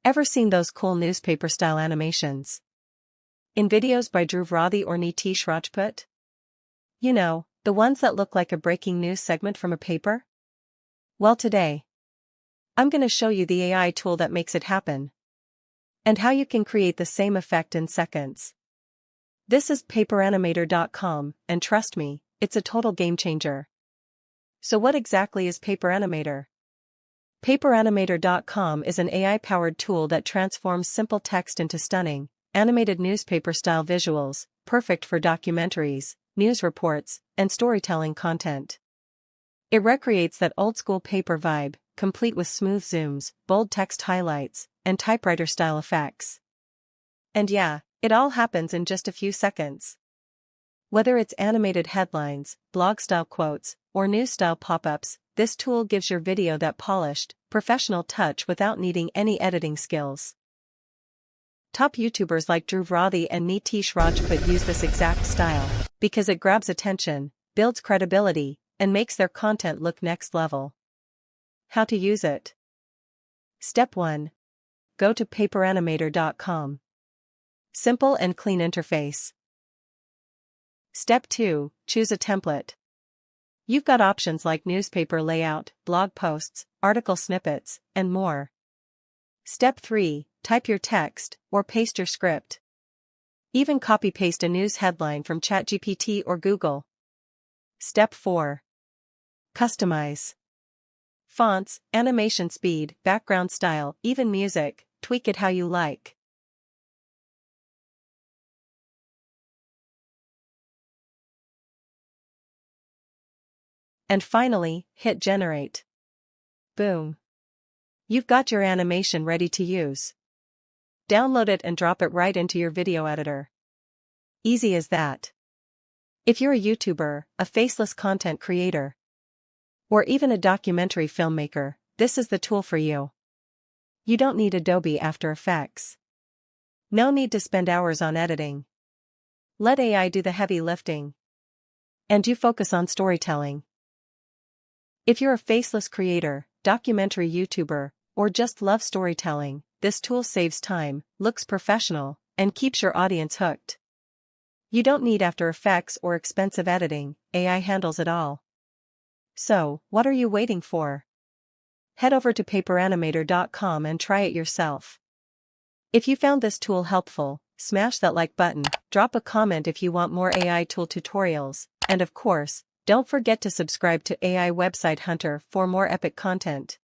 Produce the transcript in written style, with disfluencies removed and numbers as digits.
Ever seen those cool newspaper-style animations in videos by Dhruv Rathee or Nitish Rajput? You know, the ones that look like a breaking news segment from a paper? Well, today, I'm gonna show you the AI tool that makes it happen, and how you can create the same effect in seconds. This is paperanimator.com, and trust me, it's a total game changer. So what exactly is Paper Animator? Paperanimator.com is an AI-powered tool that transforms simple text into stunning, animated newspaper-style visuals, perfect for documentaries, news reports, and storytelling content. It recreates that old-school paper vibe, complete with smooth zooms, bold text highlights, and typewriter-style effects. And yeah, it all happens in just a few seconds. Whether it's animated headlines, blog-style quotes, or news-style pop-ups, this tool gives your video that polished, professional touch without needing any editing skills. Top YouTubers like Dhruv Rathee and Nitish Rajput use this exact style, because it grabs attention, builds credibility, and makes their content look next level. How to use it? Step 1. Go to paperanimator.com. Simple and clean interface. Step 2. Choose a template. You've got options like newspaper layout, blog posts, article snippets, and more. Step 3. Type your text, or paste your script. Even copy-paste a news headline from ChatGPT or Google. Step 4. Customize. Fonts, animation speed, background style, even music, tweak it how you like. And finally, hit generate. Boom. You've got your animation ready to use. Download it and drop it right into your video editor. Easy as that. If you're a YouTuber, a faceless content creator, or even a documentary filmmaker, this is the tool for you. You don't need Adobe After Effects. No need to spend hours on editing. Let AI do the heavy lifting. And you focus on storytelling. If you're a faceless creator, documentary YouTuber, or just love storytelling, this tool saves time, looks professional, and keeps your audience hooked. You don't need After Effects or expensive editing, AI handles it all. So, what are you waiting for? Head over to paperanimator.com and try it yourself. If you found this tool helpful, smash that like button, drop a comment if you want more AI tool tutorials, and of course, don't forget to subscribe to AI Website Hunter for more epic content.